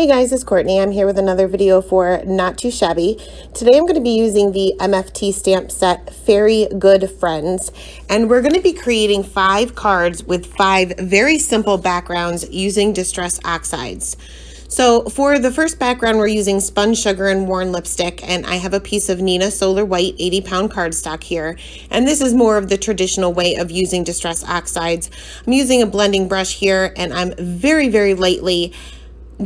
guys, it's Courtney. I'm here with another video for Not Too Shabby. Today I'm going to be using the MFT stamp set Fairy Good Friends, and we're going to be creating 5 cards with 5 very simple backgrounds using distress oxides. So for the first background, we're using spun sugar and worn lipstick, and I have a piece of Nina Solar White 80-pound cardstock here, and this is more of the traditional way of using distress oxides. I'm using a blending brush here, and I'm very lightly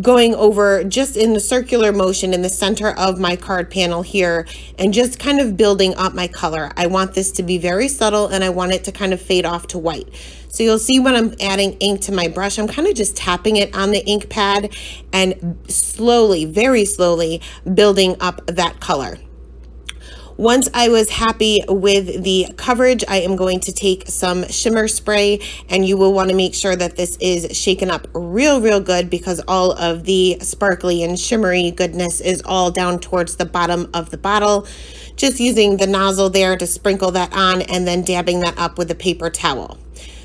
going over just in the circular motion in the center of my card panel here and just kind of building up my color. I want this to be very subtle and I want it to kind of fade off to white. So you'll see when I'm adding ink to my brush, I'm kind of just tapping it on the ink pad and slowly, very slowly building up that color. Once I was happy with the coverage, I am going to take some shimmer spray, and you will want to make sure that this is shaken up real good because all of the sparkly and shimmery goodness is all down towards the bottom of the bottle. Just using the nozzle there to sprinkle that on and then dabbing that up with a paper towel.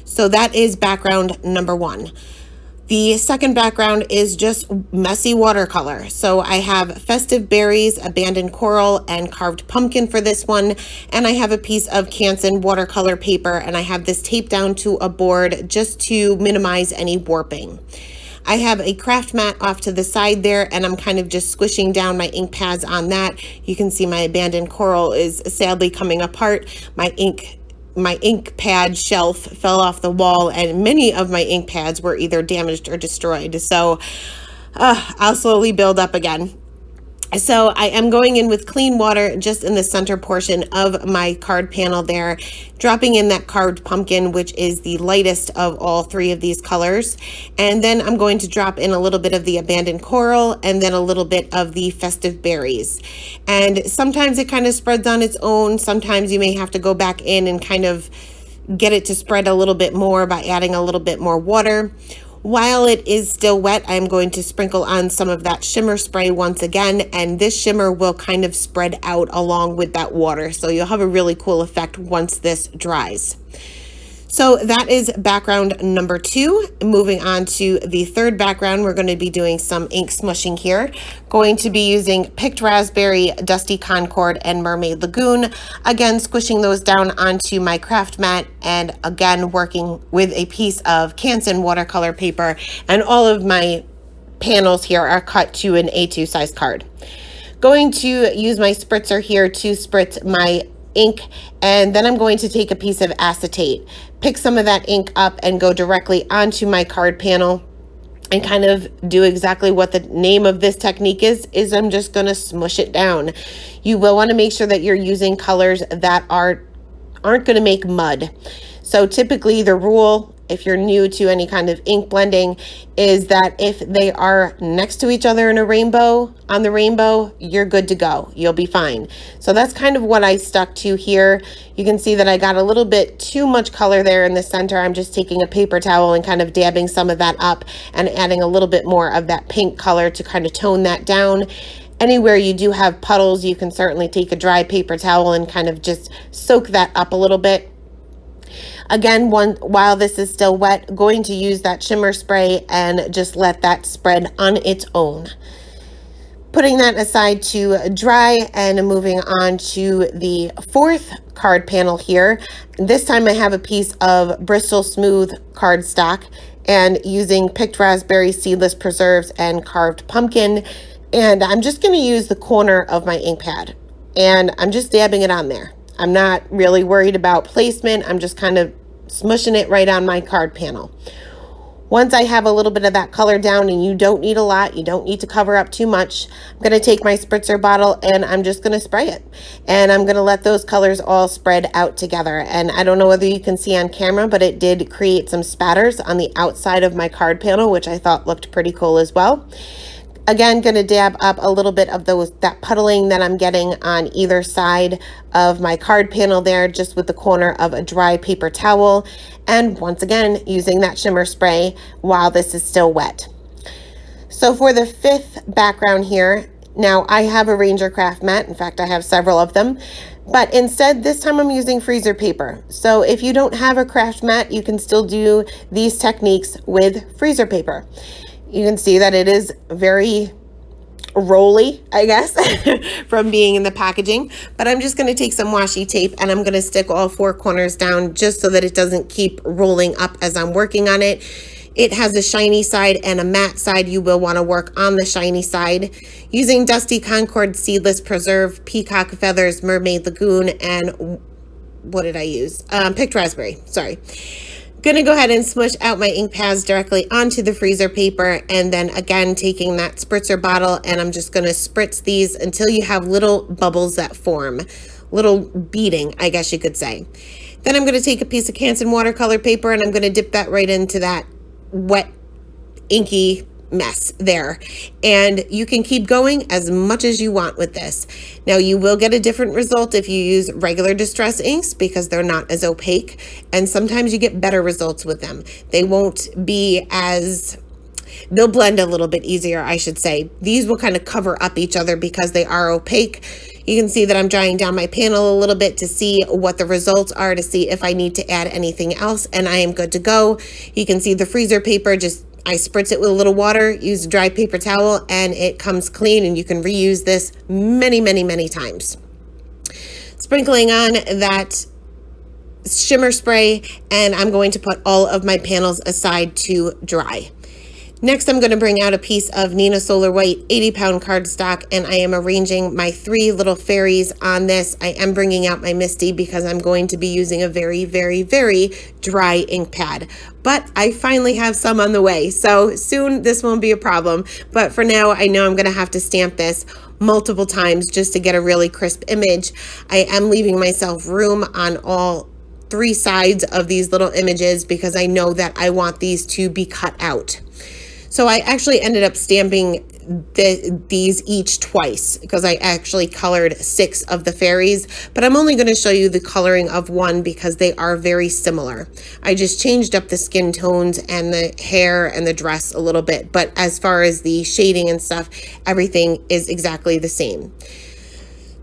So that is background number 1. The second background is just messy watercolor. So I have festive berries, abandoned coral, and carved pumpkin for this one. And I have a piece of Canson watercolor paper, and I have this taped down to a board just to minimize any warping. I have a craft mat off to the side there, and I'm kind of just squishing down my ink pads on that. You can see my abandoned coral is sadly coming apart. My ink pad shelf fell off the wall, and many of my ink pads were either damaged or destroyed. So I'll slowly build up again. So I am going in with clean water just in the center portion of my card panel there, dropping in that carved pumpkin, which is the lightest of all 3 of these colors. And then I'm going to drop in a little bit of the abandoned coral and then a little bit of the festive berries. And sometimes it kind of spreads on its own. Sometimes you may have to go back in and kind of get it to spread a little bit more by adding a little bit more water. While it is still wet, I'm going to sprinkle on some of that shimmer spray once again, and this shimmer will kind of spread out along with that water, so you'll have a really cool effect once this dries. So that is background number 2. Moving on to the third background, we're going to be doing some ink smushing here. Going to be using Picked Raspberry, Dusty Concord, and Mermaid Lagoon. Again, squishing those down onto my craft mat, and again working with a piece of Canson watercolor paper, and all of my panels here are cut to an A2 size card. Going to use my spritzer here to spritz my ink, and then I'm going to take a piece of acetate, pick some of that ink up and go directly onto my card panel and kind of do exactly what the name of this technique is I'm just going to smush it down. You will want to make sure that you're using colors that aren't going to make mud. So typically the rule, if you're new to any kind of ink blending, is that if they are next to each other in a rainbow, on the rainbow, you're good to go. You'll be fine. So that's kind of what I stuck to here. You can see that I got a little bit too much color there in the center. I'm just taking a paper towel and kind of dabbing some of that up and adding a little bit more of that pink color to kind of tone that down. Anywhere you do have puddles, you can certainly take a dry paper towel and kind of just soak that up a little bit. Again, while this is still wet, going to use that shimmer spray and just let that spread on its own. Putting that aside to dry and moving on to the 4th card panel here. This time I have a piece of Bristol Smooth cardstock and using Picked Raspberry, Seedless Preserves, and Carved Pumpkin. And I'm just going to use the corner of my ink pad and I'm just dabbing it on there. I'm not really worried about placement. I'm just kind of smushing it right on my card panel. Once I have a little bit of that color down, and you don't need a lot, you don't need to cover up too much, I'm going to take my spritzer bottle and I'm just going to spray it. And I'm going to let those colors all spread out together. And I don't know whether you can see on camera, but it did create some spatters on the outside of my card panel, which I thought looked pretty cool as well. Again, going to dab up a little bit of that puddling that I'm getting on either side of my card panel there, just with the corner of a dry paper towel. And once again, using that shimmer spray while this is still wet. So for the 5th background here, now I have a Ranger craft mat. In fact, I have several of them. But instead, this time I'm using freezer paper. So if you don't have a craft mat, you can still do these techniques with freezer paper. You can see that it is very rolly, I guess, from being in the packaging. But I'm just going to take some washi tape and I'm going to stick all four corners down just so that it doesn't keep rolling up as I'm working on it. It has a shiny side and a matte side. You will want to work on the shiny side. Using Dusty Concord Seedless Preserve, Peacock Feathers, Mermaid Lagoon, and what did I use? Picked Raspberry, sorry. Gonna go ahead and smush out my ink pads directly onto the freezer paper, and then again taking that spritzer bottle, and I'm just gonna spritz these until you have little bubbles that form, little beading, I guess you could say. Then I'm gonna take a piece of Canson watercolor paper and I'm gonna dip that right into that wet, inky mess there, and you can keep going as much as you want with this. Now you will get a different result if you use regular distress inks because they're not as opaque, and sometimes you get better results with them. They won't be as, they'll blend a little bit easier, I should say. These will kind of cover up each other because they are opaque. You can see that I'm drying down my panel a little bit to see what the results are, to see if I need to add anything else, and I am good to go. You can see the freezer paper, just I spritz it with a little water, use a dry paper towel, and it comes clean, and you can reuse this many, many, many times. Sprinkling on that shimmer spray, and I'm going to put all of my panels aside to dry. Next, I'm going to bring out a piece of Nina Solar White 80-pound cardstock, and I am arranging my three little fairies on this. I am bringing out my Misty because I'm going to be using a very, very, very dry ink pad. But I finally have some on the way, so soon this won't be a problem. But for now, I know I'm going to have to stamp this multiple times just to get a really crisp image. I am leaving myself room on all three sides of these little images because I know that I want these to be cut out. So I actually ended up stamping these each twice because I actually colored 6 of the fairies, but I'm only going to show you the coloring of one because they are very similar. I just changed up the skin tones and the hair and the dress a little bit, but as far as the shading and stuff, everything is exactly the same.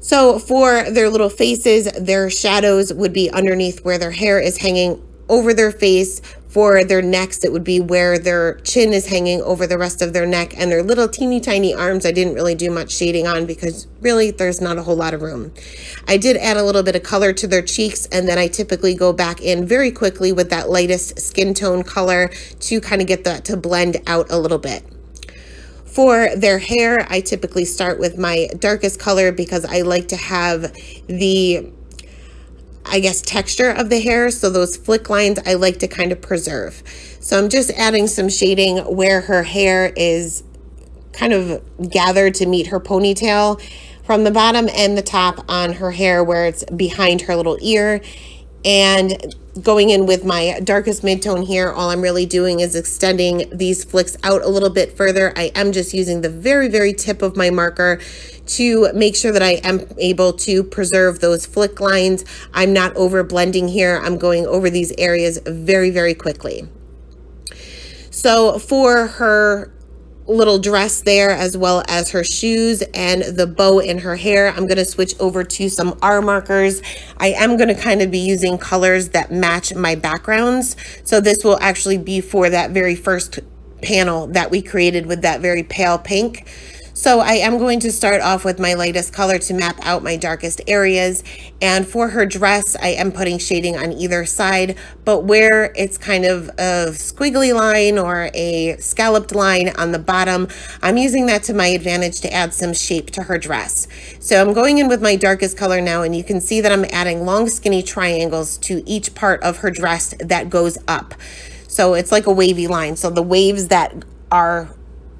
So for their little faces, their shadows would be underneath where their hair is hanging over their face. For their necks, it would be where their chin is hanging over the rest of their neck, and their little teeny tiny arms I didn't really do much shading on because really there's not a whole lot of room. I did add a little bit of color to their cheeks, and then I typically go back in very quickly with that lightest skin tone color to kind of get that to blend out a little bit. For their hair, I typically start with my darkest color because I like to have the, I guess, texture of the hair. So those flick lines I like to kind of preserve. So I'm just adding some shading where her hair is kind of gathered to meet her ponytail from the bottom and the top on her hair where it's behind her little ear. And going in with my darkest midtone here, all I'm really doing is extending these flicks out a little bit further. I am just using the very, very tip of my marker to make sure that I am able to preserve those flick lines. I'm not over blending here. I'm going over these areas very, very quickly. So for her little dress there, as well as her shoes and the bow in her hair, I'm going to switch over to some R markers. I am going to kind of be using colors that match my backgrounds. So this will actually be for that very first panel that we created with that very pale pink. So I am going to start off with my lightest color to map out my darkest areas. And for her dress, I am putting shading on either side, but where it's kind of a squiggly line or a scalloped line on the bottom, I'm using that to my advantage to add some shape to her dress. So I'm going in with my darkest color now, and you can see that I'm adding long skinny triangles to each part of her dress that goes up. So it's like a wavy line. So the waves that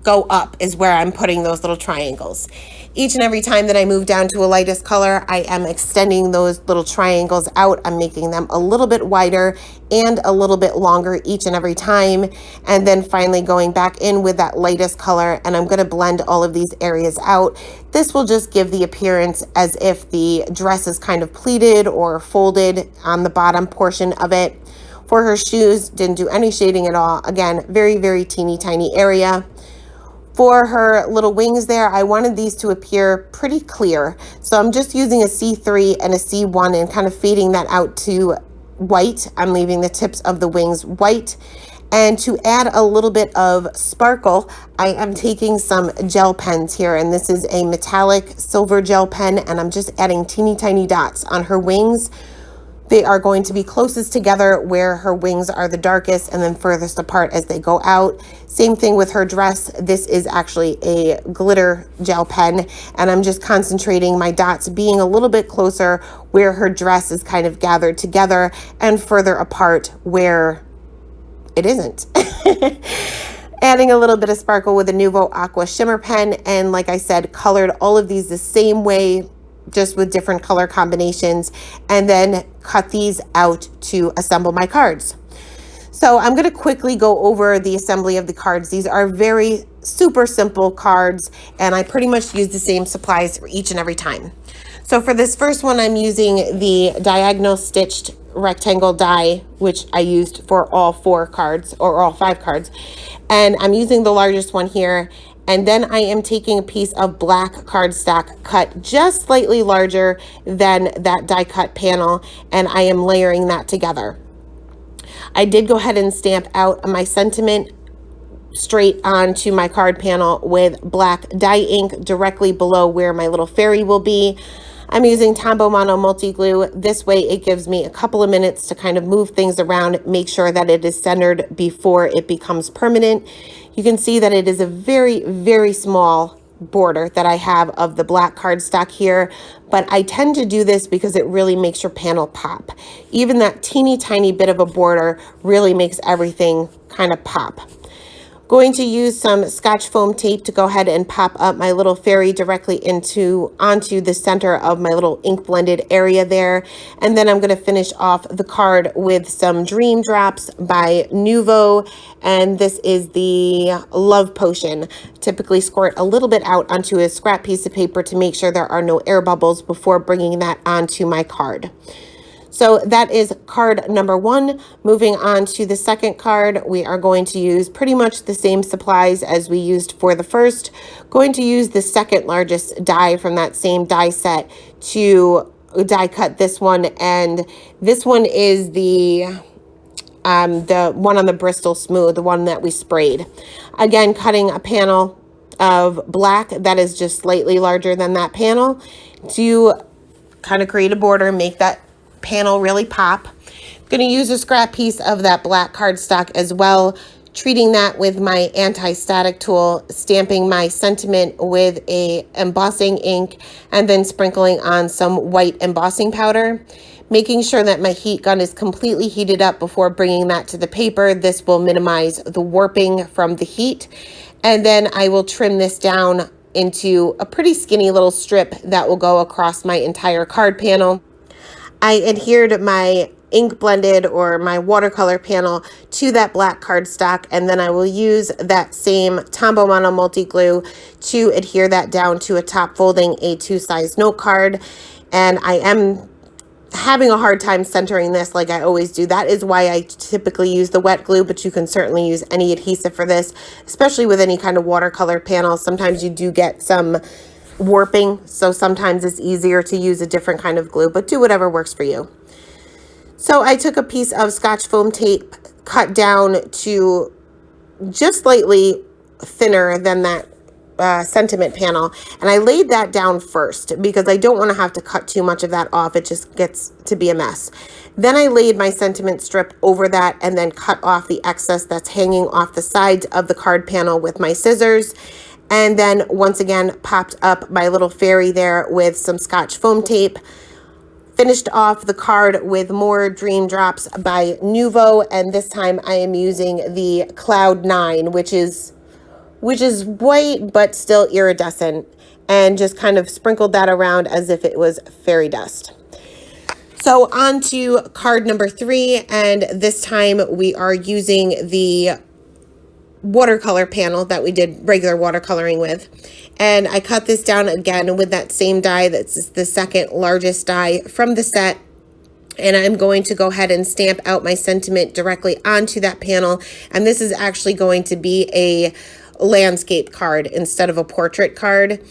go up is where I'm putting those little triangles. Each and every time that I move down to a lightest color, I am extending those little triangles out. I'm making them a little bit wider and a little bit longer each and every time. And then finally going back in with that lightest color, and I'm going to blend all of these areas out. This will just give the appearance as if the dress is kind of pleated or folded on the bottom portion of it. For her shoes, didn't do any shading at all. Again, very, very teeny tiny area. For her little wings there, I wanted these to appear pretty clear. So I'm just using a C3 and a C1 and kind of fading that out to white. I'm leaving the tips of the wings white. And to add a little bit of sparkle, I am taking some gel pens here, and this is a metallic silver gel pen, and I'm just adding teeny tiny dots on her wings. They are going to be closest together where her wings are the darkest and then furthest apart as they go out. Same thing with her dress. This is actually a glitter gel pen, and I'm just concentrating my dots being a little bit closer where her dress is kind of gathered together and further apart where it isn't. Adding a little bit of sparkle with a Nuvo Aqua Shimmer pen, and like I said, colored all of these the same way, just with different color combinations, and then cut these out to assemble my cards. So I'm going to quickly go over the assembly of the cards. These are very super simple cards, and I pretty much use the same supplies for each and every time. So for this first one, I'm using the diagonal stitched rectangle die, which I used for all 4 cards or all 5 cards. And I'm using the largest one here. And then I am taking a piece of black cardstock cut just slightly larger than that die cut panel, and I am layering that together. I did go ahead and stamp out my sentiment straight onto my card panel with black dye ink directly below where my little fairy will be. I'm using Tombow Mono multi glue. This way it gives me a couple of minutes to kind of move things around, make sure that it is centered before it becomes permanent. You can see that it is a very, very small border that I have of the black cardstock here, but I tend to do this because it really makes your panel pop. Even that teeny tiny bit of a border really makes everything kind of pop. Going to use some Scotch foam tape to go ahead and pop up my little fairy directly onto the center of my little ink blended area there. And then I'm going to finish off the card with some Dream Drops by Nuvo. And this is the Love Potion. Typically squirt a little bit out onto a scrap piece of paper to make sure there are no air bubbles before bringing that onto my card. So that is card number 1. Moving on to the second card, we are going to use pretty much the same supplies as we used for the first. Going to use the second largest die from that same die set to die cut this one, and this one is the one on the Bristol Smooth, the one that we sprayed. Again, cutting a panel of black that is just slightly larger than that panel to kind of create a border, make that panel really pop. I'm going to use a scrap piece of that black cardstock as well, treating that with my anti-static tool, stamping my sentiment with a embossing ink, and then sprinkling on some white embossing powder, making sure that my heat gun is completely heated up before bringing that to the paper. This will minimize the warping from the heat. And then I will trim this down into a pretty skinny little strip that will go across my entire card panel. I adhered my ink blended or my watercolor panel to that black cardstock, and then I will use that same Tombow Mono multi glue to adhere that down to a top folding A2 size note card. And I am having a hard time centering this like I always do. That is why I typically use the wet glue, but you can certainly use any adhesive for this, especially with any kind of watercolor panel. Sometimes you do get some warping, so sometimes it's easier to use a different kind of glue, but do whatever works for you. So I took a piece of Scotch foam tape, cut down to just slightly thinner than that sentiment panel, and I laid that down first because I don't want to have to cut too much of that off. It just gets to be a mess. Then I laid my sentiment strip over that and then cut off the excess that's hanging off the sides of the card panel with my scissors. And then once again popped up my little fairy there with some Scotch foam tape. Finished off the card with more Dream Drops by Nuvo, and this time I am using the Cloud 9, which is white but still iridescent, and just kind of sprinkled that around as if it was fairy dust. So on to card number 3, and this time we are using the watercolor panel that we did regular watercoloring with, and I cut this down again with that same die. That's the second largest die from the set, and I'm going to go ahead and stamp out my sentiment directly onto that panel, and this is actually going to be a landscape card instead of a portrait card,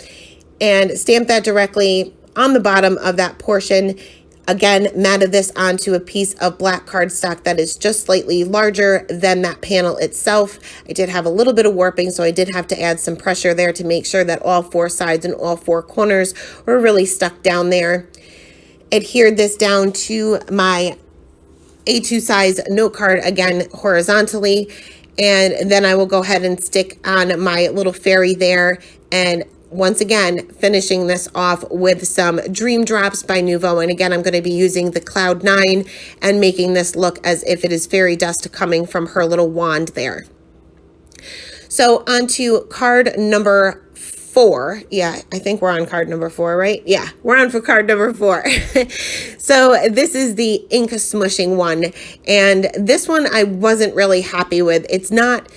and stamp that directly on the bottom of that portion. Again, matted this onto a piece of black cardstock that is just slightly larger than that panel itself. I did have a little bit of warping, so I did have to add some pressure there to make sure that all four sides and all four corners were really stuck down there. Adhered this down to my A2 size note card, again horizontally, and then I will go ahead and stick on my little fairy there, and once again finishing this off with some Dream Drops by Nuvo. And again, I'm going to be using the Cloud 9 and making this look as if it is fairy dust coming from her little wand there. So on to card number 4. Yeah, I think we're on card number 4, right? Yeah, we're on for card number 4. So this is the ink smooshing one. And this one I wasn't really happy with. It's not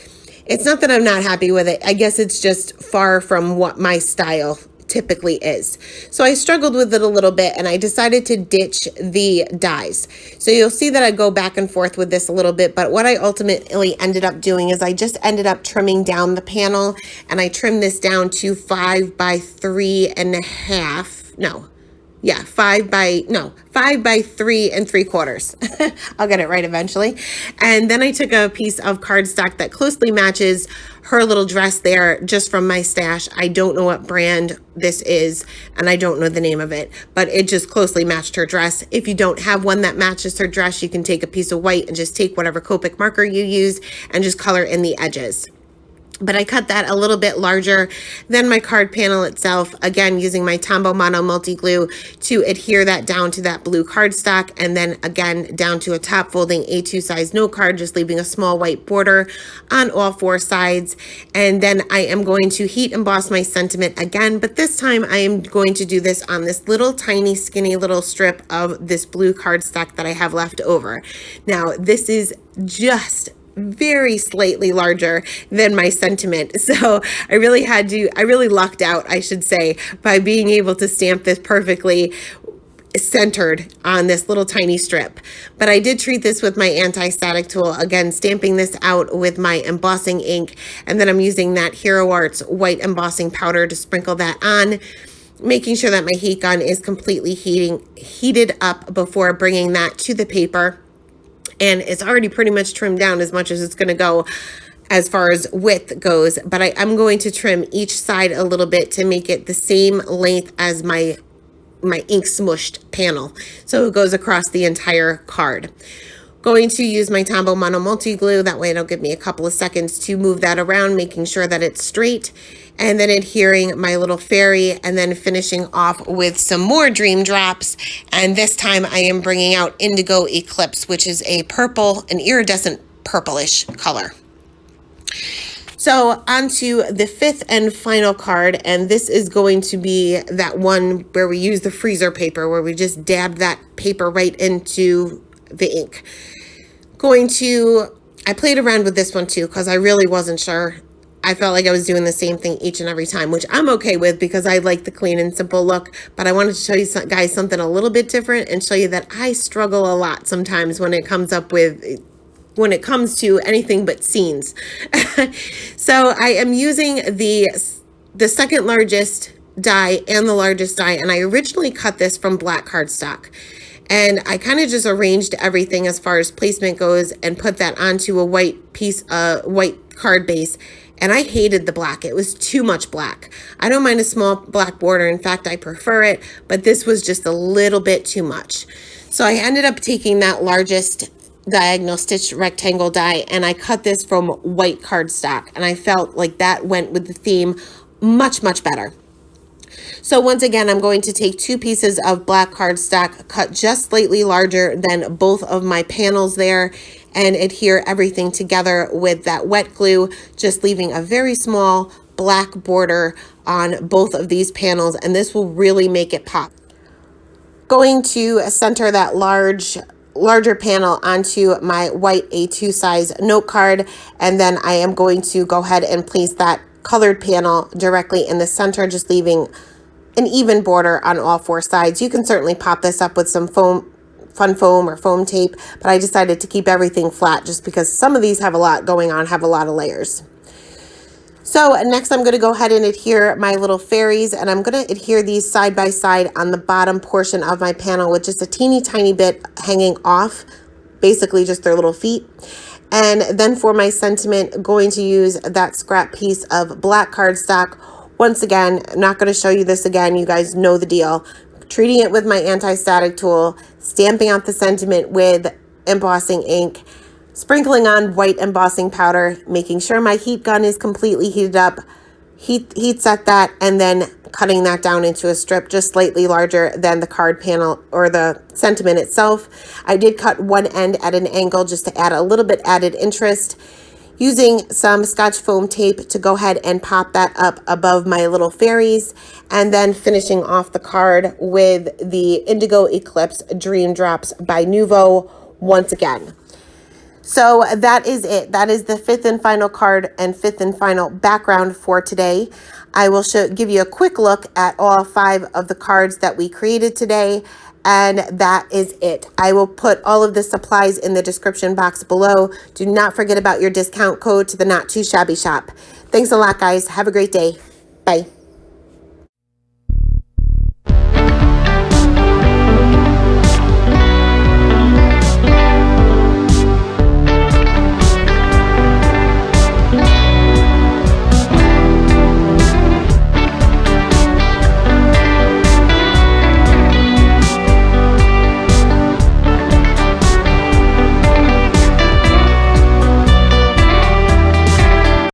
that I'm not happy with it. I guess it's just far from what my style typically is. So I struggled with it a little bit, and I decided to ditch the dies. So you'll see that I go back and forth with this a little bit, but what I ultimately ended up doing is I just ended up trimming down the panel, and I trimmed this down to 5 by 3.5. No. Yeah, 5 by 3 3/4. I'll get it right eventually. And then I took a piece of cardstock that closely matches her little dress there, just from my stash. I don't know what brand this is, and I don't know the name of it, but it just closely matched her dress. If you don't have one that matches her dress, you can take a piece of white and just take whatever Copic marker you use and just color in the edges. But I cut that a little bit larger than my card panel itself, again using my Tombow Mono Multi Glue to adhere that down to that blue cardstock, and then again down to a top folding A2 size note card, just leaving a small white border on all 4 sides. And then I am going to heat emboss my sentiment again, but this time I am going to do this on this little tiny skinny little strip of this blue cardstock that I have left over. Now this is just very slightly larger than my sentiment. So I really lucked out, I should say, by being able to stamp this perfectly centered on this little tiny strip. But I did treat this with my anti-static tool, again stamping this out with my embossing ink, and then I'm using that Hero Arts white embossing powder to sprinkle that on, making sure that my heat gun is completely heated up before bringing that to the paper. And it's already pretty much trimmed down as much as it's going to go as far as width goes, but I'm going to trim each side a little bit to make it the same length as my ink smooshed panel, so it goes across the entire card. Going to use my Tombow Mono Multi Glue, that way it'll give me a couple of seconds to move that around, making sure that it's straight, and then adhering my little fairy, and then finishing off with some more Dream Drops. And this time I am bringing out Indigo Eclipse, which is a purple, an iridescent purplish color. So onto the 5th and final card, and this is going to be that one where we use the freezer paper, where we just dab that paper right into the ink. I played around with this one too, because I really wasn't sure. I felt like I was doing the same thing each and every time, which I'm okay with because I like the clean and simple look. But I wanted to show you guys something a little bit different and show you that I struggle a lot sometimes when it comes to anything but scenes. So I am using the second largest die and the largest die, and I originally cut this from black cardstock. And I kind of just arranged everything as far as placement goes and put that onto a white card base. And I hated the black. It was too much black. I don't mind a small black border. In fact, I prefer it, but this was just a little bit too much. So I ended up taking that largest diagonal stitch rectangle die, and I cut this from white cardstock, and I felt like that went with the theme much, much better. So once again, I'm going to take 2 pieces of black cardstock, cut just slightly larger than both of my panels there, and adhere everything together with that wet glue, just leaving a very small black border on both of these panels, and this will really make it pop. Going to center that larger panel onto my white A2 size note card, and then I am going to go ahead and place that colored panel directly in the center, just leaving an even border on all 4 sides. You can certainly pop this up with some fun foam or foam tape, but I decided to keep everything flat just because some of these have a lot going on, have a lot of layers. So next I'm going to go ahead and adhere my little fairies, and I'm going to adhere these side by side on the bottom portion of my panel with just a teeny tiny bit hanging off, basically just their little feet. And then for my sentiment, going to use that scrap piece of black cardstock. Once again, I'm not going to show you this again. You guys know the deal. Treating it with my anti-static tool, stamping out the sentiment with embossing ink, sprinkling on white embossing powder, making sure my heat gun is completely heated up, heat set that, and then cutting that down into a strip just slightly larger than the card panel or the sentiment itself. I did cut one end at an angle just to add a little bit added interest, using some Scotch foam tape to go ahead and pop that up above my little fairies, and then finishing off the card with the Indigo Eclipse Dream Drops by Nuvo once again. So that is it. That is the fifth and final card and fifth and final background for today. I will give you a quick look at all 5 of the cards that we created today, and that is it. I will put all of the supplies in the description box below. Do not forget about your discount code to the Not Too Shabby shop. Thanks a lot, guys. Have a great day. Bye.